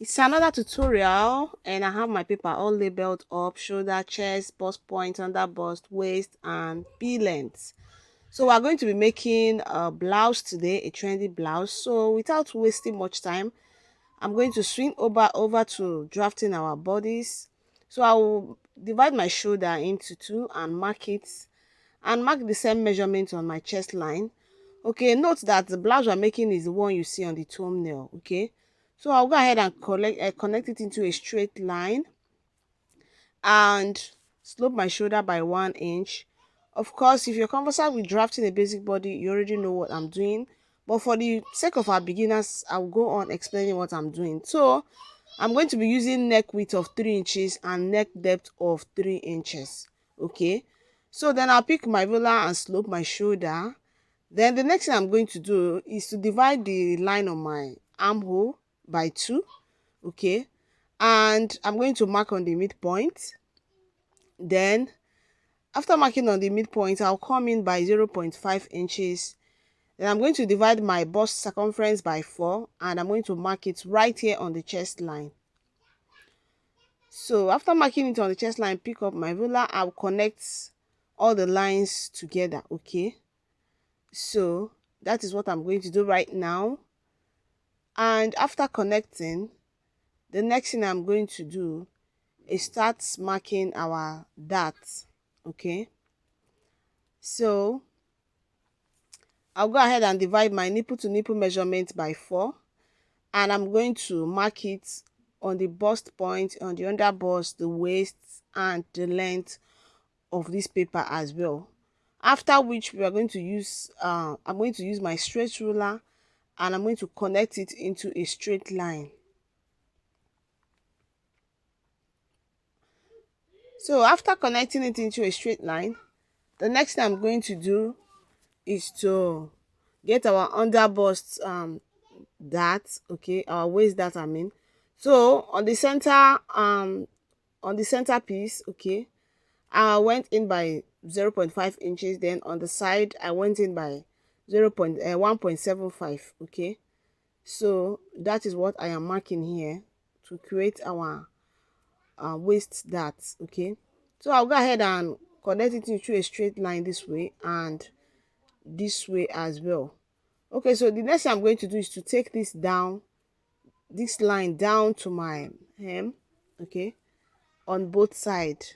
It's another tutorial, and I have my paper all labeled up: shoulder, chest, bust point, under bust, waist, and B length. So we're going to be making a blouse today, a trendy blouse. So without wasting much time, I'm going to swing over to drafting our bodies. So I will divide my shoulder into two and mark it, and mark the same measurement on my chest line. Okay, note that the blouse we're making is the one you see on the thumbnail. Okay, so I'll go ahead and connect it into a straight line and slope my shoulder by 1 inch. Of course, if you're conversant with drafting a basic body, you already know what I'm doing, but for the sake of our beginners, I'll go on explaining what I'm doing. So I'm going to be using neck width of 3 inches and neck depth of 3 inches. Okay, so then I'll pick my ruler and slope my shoulder. Then the next thing I'm going to do is to divide the line on my armhole by 2. Okay, and I'm going to mark on the midpoint. Then after marking on the midpoint, I'll come in by 0.5 inches. Then I'm going to divide my bust circumference by 4, and I'm going to mark it right here on the chest line. So after marking it on the chest line, pick up my ruler. I'll connect all the lines together. Okay, so that is what I'm going to do right now. And after connecting, the next thing I'm going to do is start marking our darts. Okay, so I'll go ahead and divide my nipple to nipple measurement by 4, and I'm going to mark it on the bust point, on the under bust, the waist, and the length of this paper as well. After which we are going to use I'm going to use my straight ruler, and I'm going to connect it into a straight line. So after connecting it into a straight line, the next thing I'm going to do is to get our under bust dart. Okay, our waist dart, I mean. So on the center piece, okay, I went in by 0.5 inches. Then on the side, I went in by 1.75. Okay, so that is what I am marking here to create our waist dart. Okay, so I'll go ahead and connect it into a straight line this way and this way as well. Okay, so the next thing I'm going to do is to take this line down to my hem. Okay, on both sides.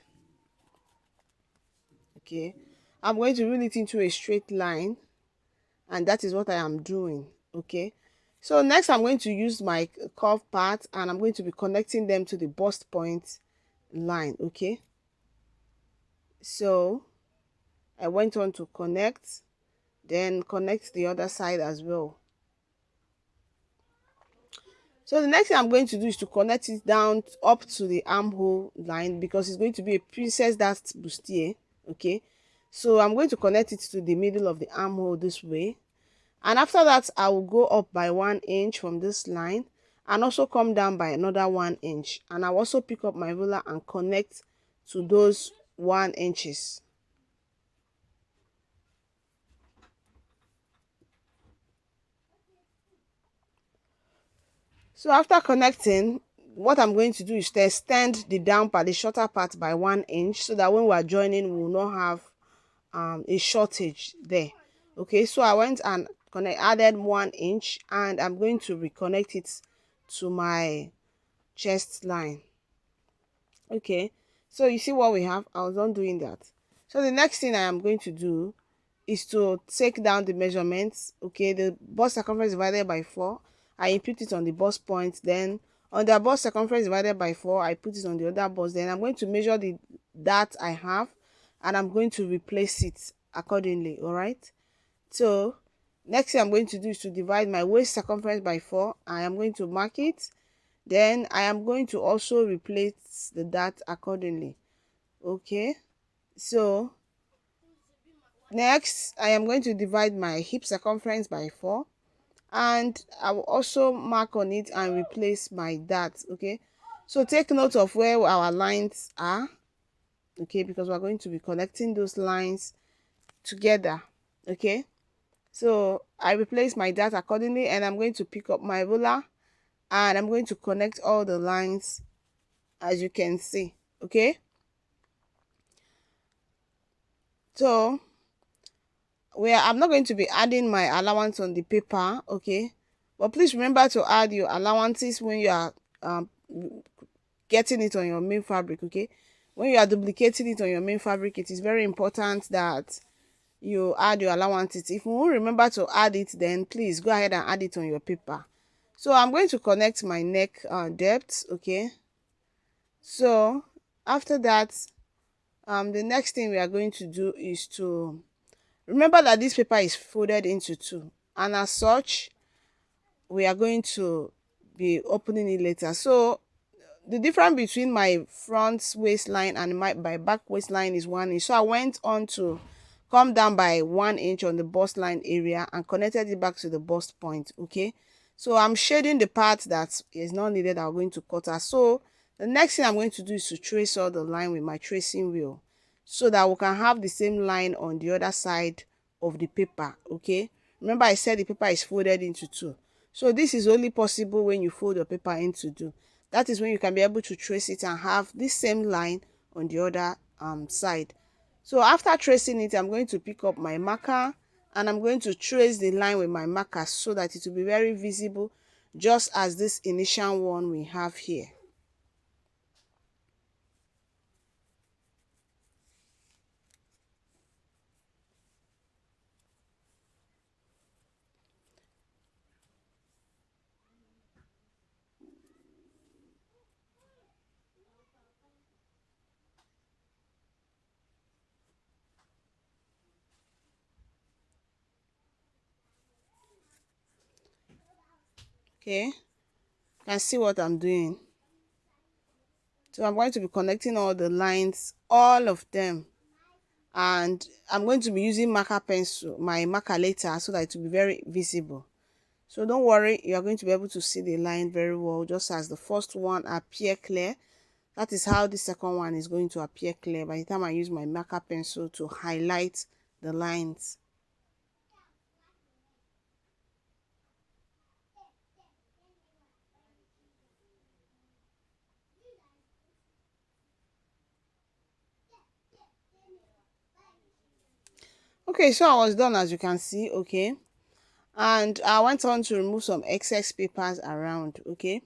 Okay, I'm going to reel it into a straight line, and that is what I am doing. Okay, so next I'm going to use my curve part, and I'm going to be connecting them to the bust point line. Okay, so I went on to connect, then connect the other side as well. So the next thing I'm going to do is to connect it down up to the armhole line, because it's going to be a princess dart bustier. Okay, so I'm going to connect it to the middle of the armhole this way, and after that I will go up by 1 inch from this line and also come down by another 1 inch, and I'll also pick up my ruler and connect to those 1 inches. So after connecting, what I'm going to do is to extend the down part, the shorter part, by 1 inch, so that when we are joining, we will not have a shortage there. Okay, so I went and added 1 inch, and I'm going to reconnect it to my chest line. Okay, so you see what we have. I was done doing that. So the next thing I am going to do is to take down the measurements. Okay, the bust circumference divided by 4, I input it on the bust point. Then on the bust circumference divided by 4, I put it on the other bust. Then I'm going to measure the that I have, and I'm going to replace it accordingly. All right, so next thing I'm going to do is to divide my waist circumference by 4. I am going to mark it. Then I am going to also replace the dart accordingly. Okay, so next I am going to divide my hip circumference by 4, and I will also mark on it and replace my dart. Okay, so take note of where our lines are. Okay, because we're going to be connecting those lines together. Okay, so I replace my dart accordingly, and I'm going to pick up my ruler and I'm going to connect all the lines as you can see. Okay, so I'm not going to be adding my allowance on the paper. Okay, but please remember to add your allowances when you are um getting it on your main fabric. Okay, when you are duplicating it on your main fabric, it is very important that you add your allowances. If you won't remember to add it, then please go ahead and add it on your paper. So I'm going to connect my neck depth. Okay, so after that, the next thing we are going to do is to remember that this paper is folded into two, and as such we are going to be opening it later. So the difference between my front waistline and my back waistline is 1 inch. So I went on to come down by 1 inch on the bust line area and connected it back to the bust point. Okay, so I'm shading the part that is not needed. I'm going to cut her. So the next thing I'm going to do is to trace all the line with my tracing wheel so that we can have the same line on the other side of the paper. Okay, remember I said the paper is folded into two, so this is only possible when you fold your paper into two. That is when you can be able to trace it and have this same line on the other side. So after tracing it, I'm going to pick up my marker and I'm going to trace the line with my marker so that it will be very visible, just as this initial one we have here. Okay, you can see what I'm doing. So I'm going to be connecting all the lines, all of them, and I'm going to be using marker pencil, my marker later, so that it will be very visible. So don't worry, you are going to be able to see the line very well, just as the first one appear clear. That is how the second one is going to appear clear by the time I use my marker pencil to highlight the lines. Okay, so I was done, as you can see. Okay, and I went on to remove some excess papers around. Okay,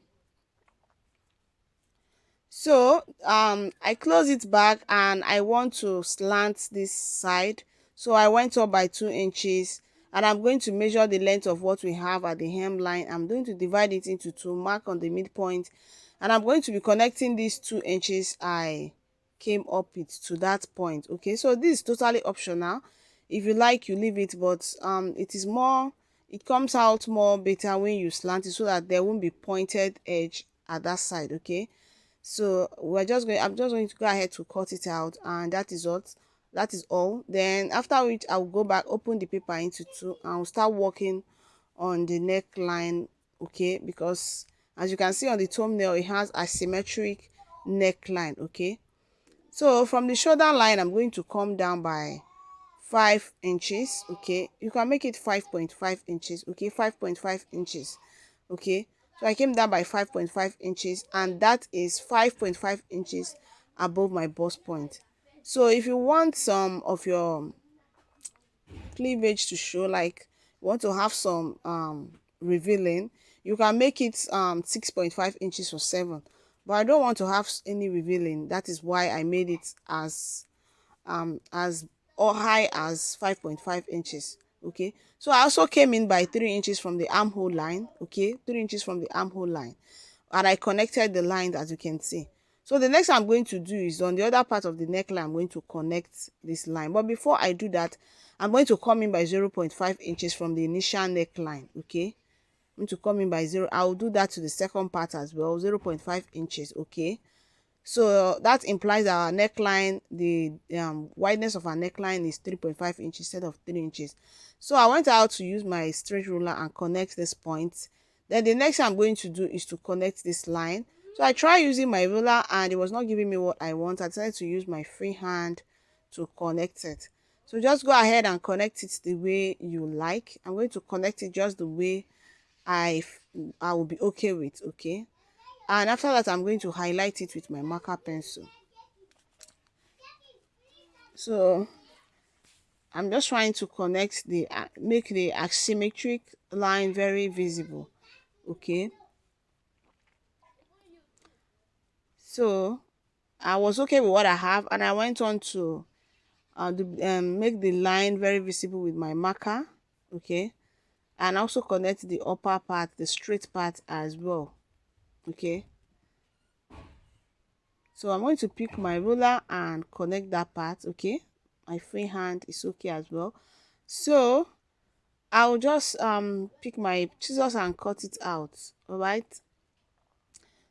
so I close it back and I want to slant this side, so I went up by 2 inches and I'm going to measure the length of what we have at the hemline. I'm going to divide it into two, mark on the midpoint, and I'm going to be connecting these 2 inches I came up it to that point. Okay, so this is totally optional. If you like, you leave it, but it comes out more better when you slant it so that there won't be pointed edge at that side. Okay, so I'm just going to go ahead to cut it out, and that is all. Then after which I'll go back, open the paper into two, and I'll start working on the neckline. Okay, because as you can see on the thumbnail, it has asymmetric neckline. Okay, so from the shoulder line I'm going to come down by 5 inches. Okay, you can make it 5.5 inches. Okay, 5.5 inches. Okay, so I came down by 5.5 inches, and that is 5.5 inches above my bust point. So if you want some of your cleavage to show, like you want to have some revealing, you can make it 6.5 inches or 7, but I don't want to have any revealing. That is why I made it as or high as 5.5 inches. Okay, so I also came in by 3 inches from the armhole line. Okay, 3 inches from the armhole line, and I connected the line, as you can see. So the next I'm going to do is on the other part of the neckline, I'm going to connect this line. But before I do that, I'm going to come in by 0.5 inches from the initial neckline. Okay, I'm going to come in by 0. I'll do that to the second part as well, 0.5 inches. Okay, so that implies our neckline, the wideness of our neckline is 3.5 inches instead of 3 inches. So I went out to use my straight ruler and connect this point. Then the next thing I'm going to do is to connect this line. So I tried using my ruler and it was not giving me what I want. I decided to use my free hand to connect it. So just go ahead and connect it the way you like. I'm going to connect it just the way I I will be okay with. Okay, and after that I'm going to highlight it with my marker pencil. So I'm just trying to connect the make the asymmetric line very visible. Okay, so I was okay with what I have, and I went on to make the line very visible with my marker. Okay, and also connect the upper part, the straight part as well. Okay, so I'm going to pick my ruler and connect that part. Okay, my free hand is okay as well. So I'll just pick my scissors and cut it out. All right,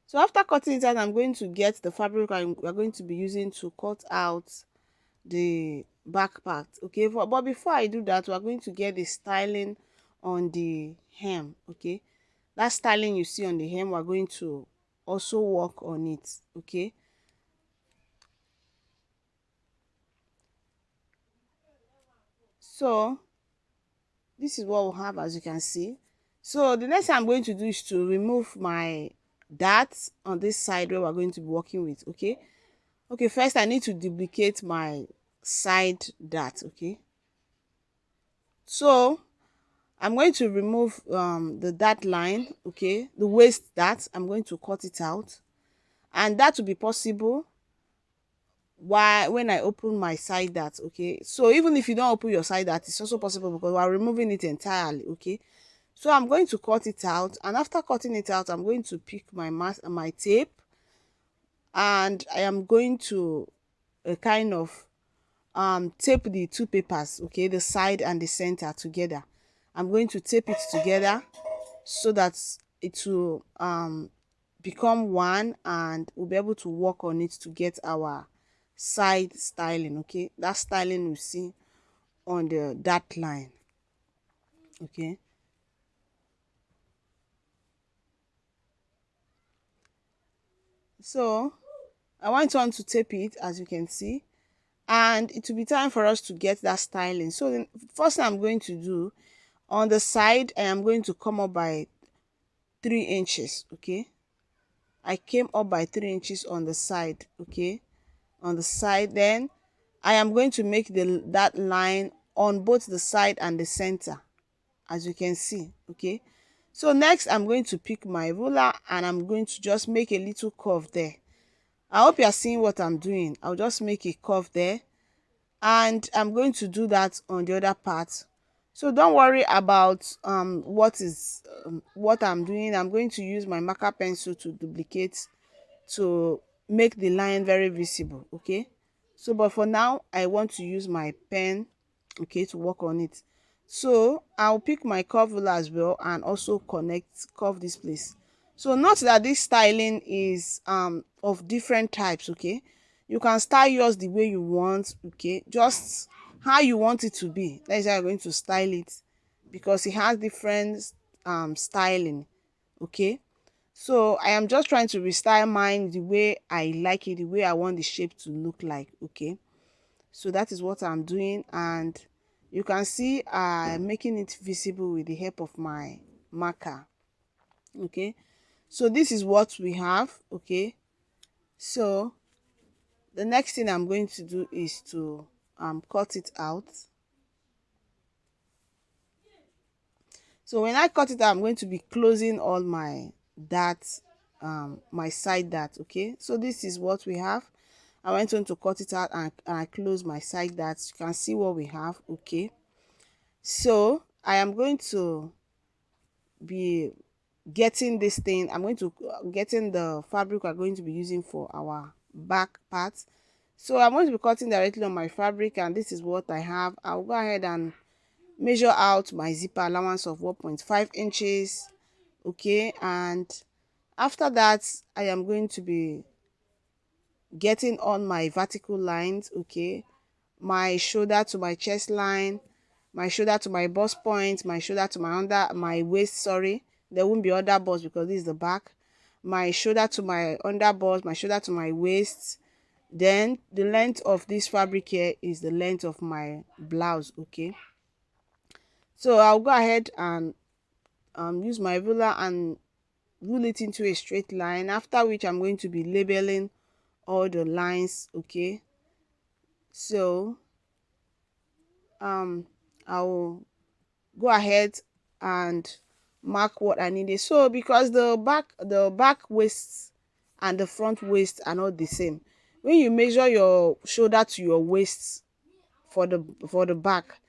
so after cutting it out, I'm going to get the fabric we're going to be using to cut out the back part. Okay, but before I do that, we're going to get the styling on the hem. Okay, that styling you see on the hem, we're going to also work on it. Okay, so this is what we'll have, as you can see. So the next thing I'm going to do is to remove my darts on this side where we're going to be working with. Okay, first I need to duplicate my side dart. Okay, so I'm going to remove the dart line. Okay, the waist dart, I'm going to cut it out, and that will be possible when I open my side dart. Okay, so even if you don't open your side dart, it's also possible because we're removing it entirely. Okay, so I'm going to cut it out, and after cutting it out, I'm going to pick my tape, and I am going to kind of tape the two papers. Okay, the side and the center together. I'm going to tape it together so that it will become one, and we'll be able to work on it to get our side styling. Okay, that styling we see on the dart line. Okay, so I went on to tape it, as you can see, and it will be time for us to get that styling. So the first thing I'm going to do, on the side I am going to come up by 3 inches. Okay, I came up by 3 inches on the side. Okay, on the side, then I am going to make that line on both the side and the center, as you can see. Okay, so next I'm going to pick my ruler, and I'm going to just make a little curve there. I hope you are seeing what I'm doing. I'll just make a curve there, and I'm going to do that on the other part. So don't worry about what I'm doing. I'm going to use my marker pencil to duplicate, to make the line very visible. Okay, so but for now I want to use my pen, okay, to work on it. So I'll pick my curve ruler as well, and also curve this place. So note that this styling is of different types. Okay, you can style yours the way you want. Okay, just how you want it to be, that is how you're going to style it, because it has different styling. Okay, so I am just trying to restyle mine the way I like it, the way I want the shape to look like. Okay, so that is what I'm doing, and you can see I'm making it visible with the help of my marker. Okay, so this is what we have. Okay, so the next thing I'm going to do is to cut it out. So when I cut it out, I'm going to be closing all my darts, my side dart. Okay, so this is what we have. I went on to cut it out, and I close my side darts. You can see what we have. Okay, so I am going to be getting this thing. I'm going to getting the fabric we're going to be using for our back part. So I'm going to be cutting directly on my fabric, and this is what I have. I'll go ahead and measure out my zipper allowance of 1.5 inches. Okay, and after that I am going to be getting on my vertical lines. Okay, my shoulder to my chest line, my shoulder to my bust point, my shoulder to my waist. Sorry, there won't be other bust because this is the back. My shoulder to my under bust, my shoulder to my waist. Then the length of this fabric here is the length of my blouse. Okay, so I'll go ahead and use my ruler and rule it into a straight line, after which I'm going to be labeling all the lines. Okay, so I will go ahead and mark what I needed. So because the back waist and the front waist are not the same, when you measure your shoulder to your waist for the back,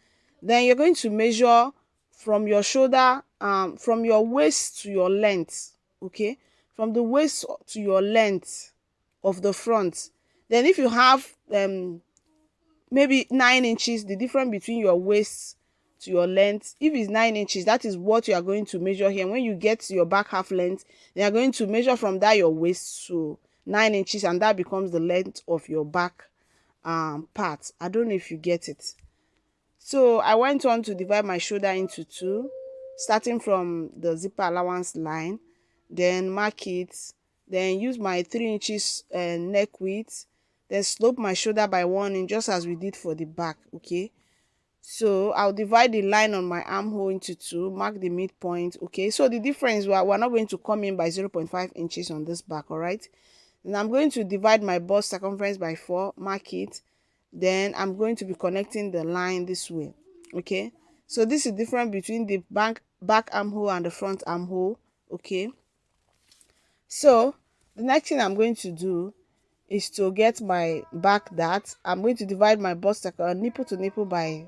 then you're going to measure from your shoulder, from your waist to your length. Okay, from the waist to your length of the front. Then if you have maybe 9 inches, the difference between your waist to your length, if it's 9 inches, that is what you are going to measure here. When you get to your back half length, you are going to measure from that your waist to 9 inches, and that becomes the length of your back part. I don't know if you get it. So I went on to divide my shoulder into two, starting from the zipper allowance line, then mark it, then use my 3 inches neck width, then slope my shoulder by 1 inch, just as we did for the back. Okay, so I'll divide the line on my armhole into two, mark the midpoint. Okay, so the difference, we're not going to come in by 0.5 inches on this back. All right, and I'm going to divide my bust circumference by 4, mark it, then I'm going to be connecting the line this way. Okay, so this is different between the back armhole and the front armhole. Okay, so the next thing I'm going to do is to get my back dart. I'm going to divide my bust nipple to nipple by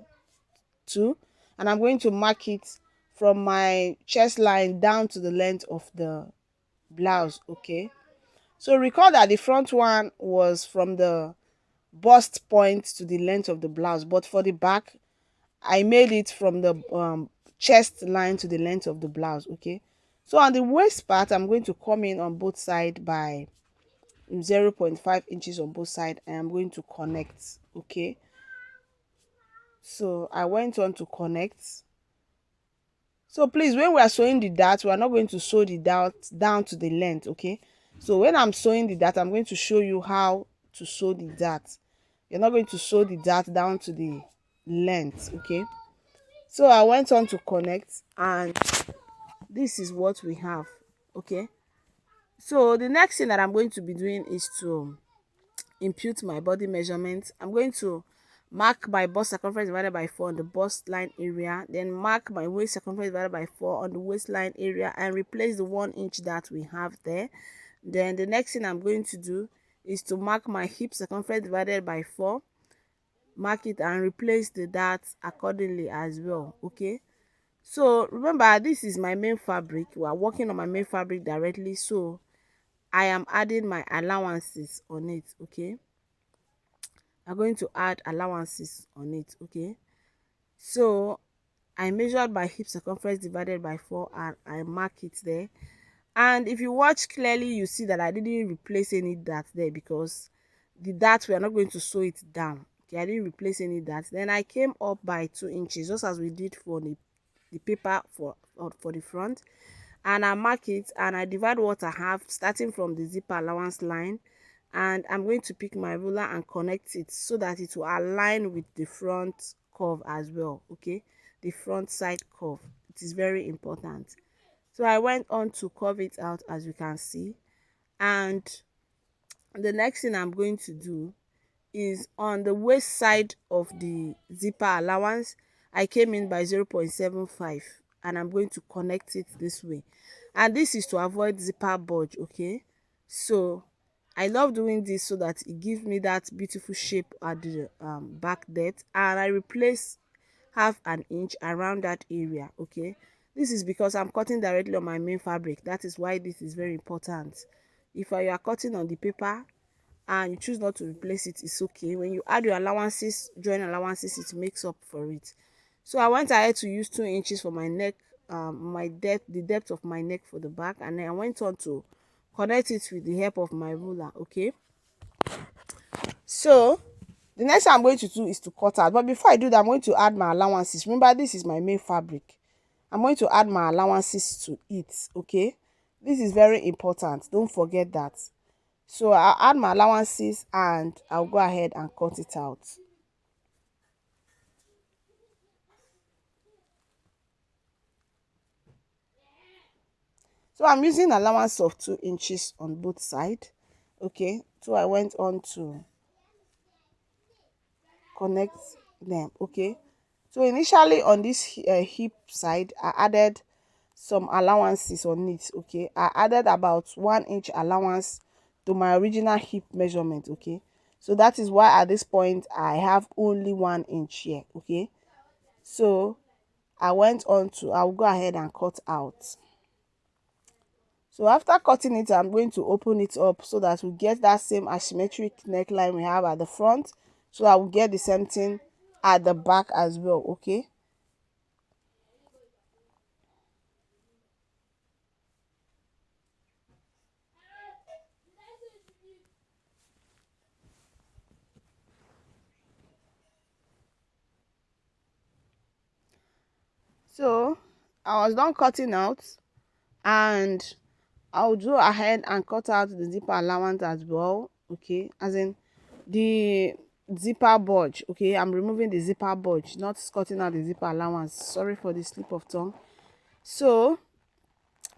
2, and I'm going to mark it from my chest line down to the length of the blouse. Okay, so recall that the front one was from the bust point to the length of the blouse, but for the back I made it from the chest line to the length of the blouse. Okay, so on the waist part, I'm going to come in on both sides by 0.5 inches on both sides, and I'm going to connect. Okay, so I went on to connect. So please, when we are sewing the dart, we are not going to sew the dart down to the length. Okay, so when I'm sewing the dart, I'm going to show you how to sew the dart. You're not going to sew the dart down to the length. Okay, so I went on to connect, and this is what we have. Okay, so the next thing that I'm going to be doing is to impute my body measurement. I'm going to mark my bust circumference divided by 4 on the bust line area, then mark my waist circumference divided by 4 on the waistline area, and replace the 1 inch that we have there. Then the next thing I'm going to do is to mark my hip circumference divided by 4, mark it and replace the dart accordingly as well. Okay, so remember, this is my main fabric. We are working on my main fabric directly, so I am adding my allowances on it. Okay, I'm going to add allowances on it. Okay, so I measured my hip circumference divided by 4, and I mark it there. And if you watch clearly, you see that I didn't replace any dart there, because the dart, we are not going to sew it down. Okay, I didn't replace any dart. Then I came up by 2 inches, just as we did for the paper for the front, and I mark it and I divide what I have, starting from the zipper allowance line, and I'm going to pick my ruler and connect it so that it will align with the front curve as well. Okay, the front side curve, it is very important. So I went on to curve it out, as you can see, and the next thing I'm going to do is on the waist side of the zipper allowance, I came in by 0.75, and I'm going to connect it this way, and this is to avoid zipper bulge. Okay, so I love doing this so that it gives me that beautiful shape at the back depth, and I replace half an inch around that area. Okay, this is because I'm cutting directly on my main fabric. That is why this is very important. If you are cutting on the paper and you choose not to replace it, it's okay. When you add your allowances, join allowances, it makes up for it. So I went ahead to use 2 inches for my neck, the depth of my neck for the back, and then I went on to connect it with the help of my ruler. Okay, so the next thing I'm going to do is to cut out, but before I do that, I'm going to add my allowances. Remember, this is my main fabric. I'm going to add my allowances to it. Okay, this is very important, don't forget that. So I'll add my allowances and I'll go ahead and cut it out. So I'm using allowance of 2 inches on both sides. Okay, so I went on to connect them. Okay, so initially on this hip side I added some allowances on it. Okay, I added about 1 inch allowance to my original hip measurement. Okay, so that is why at this point I have only 1 inch here. Okay, so I'll go ahead and cut out. So after cutting it, I'm going to open it up so that we get that same asymmetric neckline we have at the front, so I will get the same thing at the back as well. Okay, so I was done cutting out, and I'll go ahead and cut out the zipper allowance as well. Okay, as in the zipper bulge. Okay, I'm removing the zipper bulge, not cutting out the zipper allowance. Sorry for the slip of tongue. So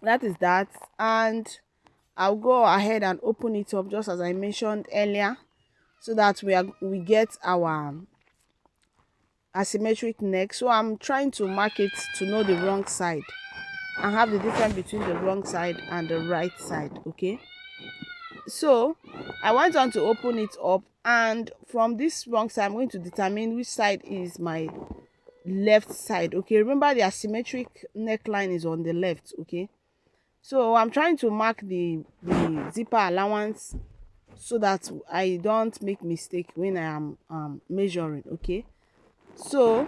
that is that, and I'll go ahead and open it up just as I mentioned earlier, so that we get our asymmetric neck. So I'm trying to mark it to know the wrong side and have the difference between the wrong side and the right side. Okay, so I went on to open it up, and from this wrong side I'm going to determine which side is my left side. Okay, remember the asymmetric neckline is on the left. Okay, so I'm trying to mark the zipper allowance so that I don't make mistake when I am measuring. Okay, so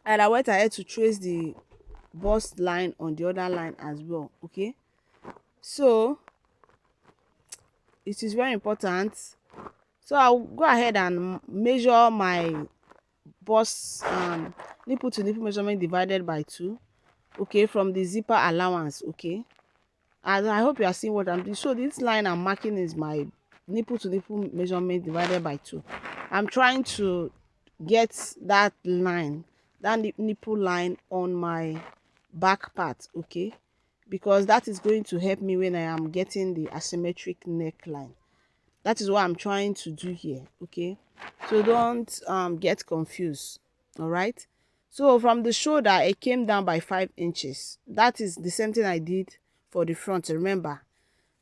and I went ahead to trace the bust line on the other line as well. Okay, so it is very important. So I'll go ahead and measure my bust nipple to nipple measurement divided by 2. Okay, from the zipper allowance. Okay, and I hope you are seeing what I'm doing. So this line I'm marking is my nipple to nipple measurement divided by 2. I'm trying to get that line, that nipple line on my back part. Okay, because that is going to help me when I am getting the asymmetric neckline. That is what I'm trying to do here. Okay, so don't get confused. All right, so from the shoulder it came down by 5 inches. That is the same thing I did for the front, remember.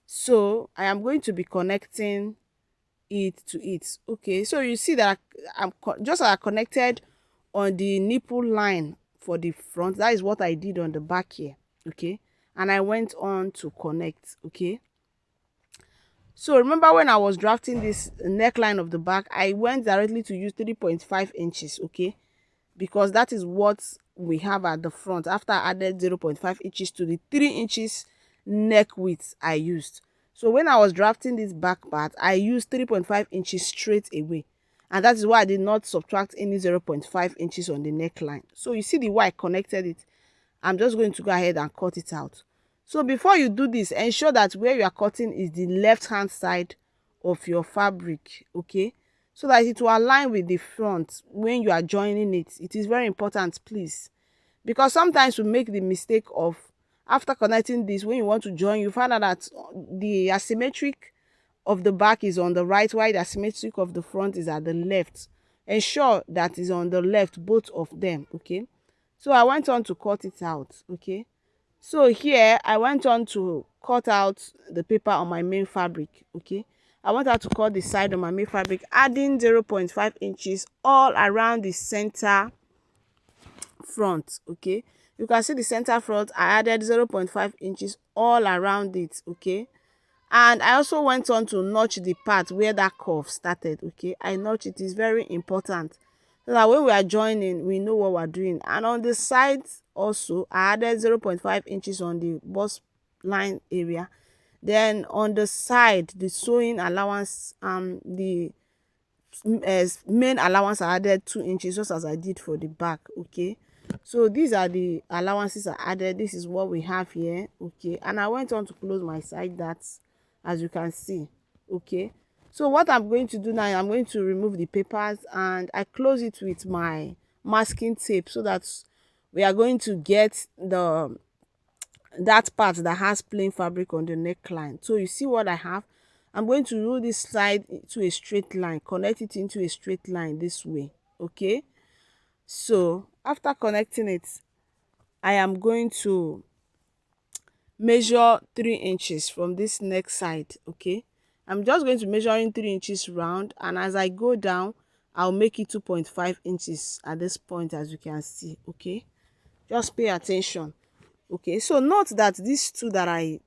So I am going to be connecting it to it. Okay, so you see that I'm just as I connected on the nipple line for the front, that is what I did on the back here. Okay, and I went on to connect. Okay, so remember when I was drafting this neckline of the back, I went directly to use 3.5 inches. Okay, because that is what we have at the front after I added 0.5 inches to the 3 inches neck width I used. So when I was drafting this back part, I used 3.5 inches straight away, and that is why I did not subtract any 0.5 inches on the neckline. So you see the way I connected it. I'm just going to go ahead and cut it out. So before you do this, ensure that where you are cutting is the left hand side of your fabric. Okay, so that it will align with the front when you are joining it. It is very important, please, because sometimes we make the mistake of, after connecting this, when you want to join, you find out that the asymmetric of the back is on the right while the asymmetric of the front is at the left. Ensure that is on the left, both of them. Okay, so I went on to cut it out. Okay, so here I went on to cut out the paper on my main fabric. Okay, I want her to cut the side of my main fabric, adding 0.5 inches all around the center front. Okay, you can see the center front, I added 0.5 inches all around it. Okay, and I also went on to notch the part where that curve started. Okay, I notch it. Is very important so that when we are joining we know what we're doing. And on the sides also I added 0.5 inches on the bust line area. Then on the side, the sewing allowance, the main allowance, I added 2 inches just as I did for the back. Okay, so these are the allowances I added. This is what we have here. Okay, and I went on to close my side darts, as you can see. Okay, so what I'm going to do now, I'm going to remove the papers and I close it with my masking tape so that we are going to get the that part that has plain fabric on the neckline. So you see what I have. I'm going to roll this side to a straight line, connect it into a straight line this way. Okay, so after connecting it, I am going to measure 3 inches from this neck side. Okay, I'm just going to measure in 3 inches round, and as I go down, I'll make it 2.5 inches at this point, as you can see. Okay, just pay attention. Okay, so note that these two that I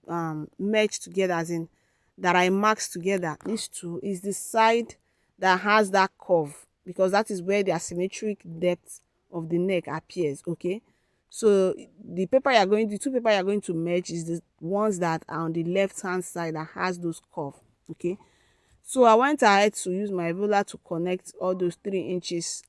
merged together, as in that I marked together, these two is the side that has that curve, because that is where the asymmetric depth of the neck appears. Okay, so the two paper you're going to merge is the ones that are on the left hand side that has those curve. Okay, so I went ahead to use my ruler to connect all those 3 inches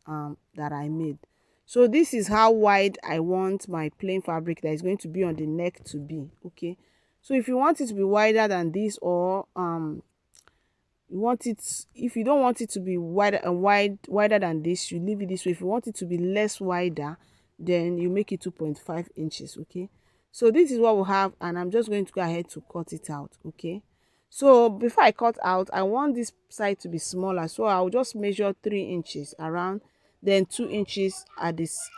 that I made. So this is how wide I want my plain fabric that is going to be on the neck to be. Okay, so if you want it to be wider than this, or you want it, if you don't want it to be wider than this, you leave it this way. If you want it to be less wider, then you make it 2.5 inches. Okay, so this is what we have, and I'm just going to go ahead to cut it out. Okay, so before I cut out, I want this side to be smaller, so I'll just measure 3 inches around, then 2 inches at this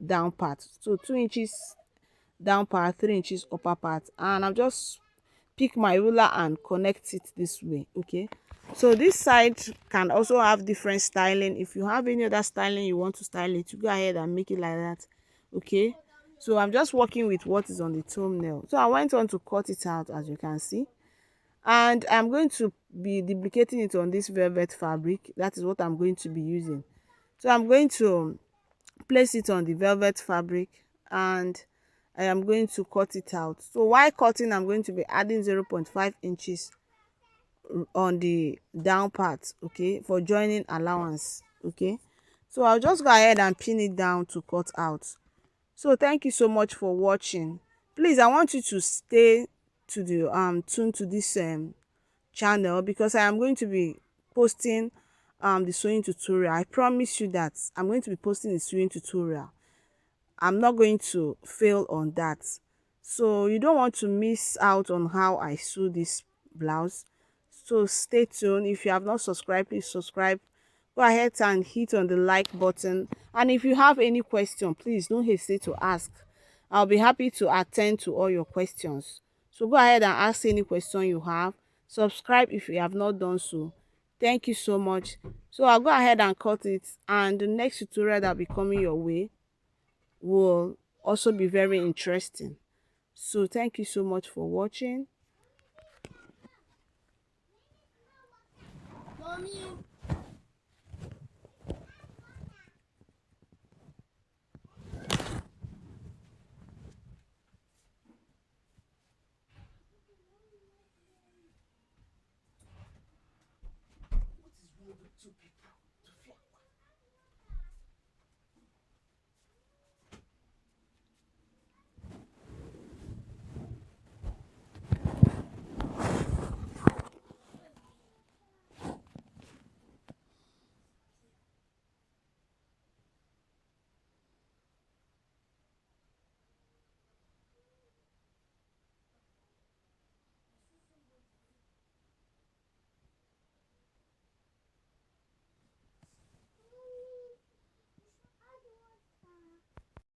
down part. So 2 inches down part, 3 inches upper part, and I'll just pick my ruler and connect it this way. Okay, so this side can also have different styling. If you have any other styling you want to style it, you go ahead and make it like that. Okay, so I'm just working with what is on the thumbnail. So I went on to cut it out, as you can see, and I'm going to be duplicating it on this velvet fabric. That is what I'm going to be using. So I'm going to place it on the velvet fabric, and I am going to cut it out. So while cutting, I'm going to be adding 0.5 inches on the down part, okay, for joining allowance. Okay, so I'll just go ahead and pin it down to cut out. So thank you so much for watching. Please, I want you to stay to the tuned to this channel, because I am going to be posting the sewing tutorial. I promise you that I'm going to be posting the sewing tutorial. I'm not going to fail on that. So you don't want to miss out on how I sew this blouse. So stay tuned. If you have not subscribed, please subscribe. Go ahead and hit on the like button. And if you have any question, please don't hesitate to ask. I'll be happy to attend to all your questions. So go ahead and ask any question you have. Subscribe if you have not done so. Thank you so much. So I'll go ahead and cut it, and the next tutorial that will be coming your way will also be very interesting. So thank you so much for watching. What is wrong with two people?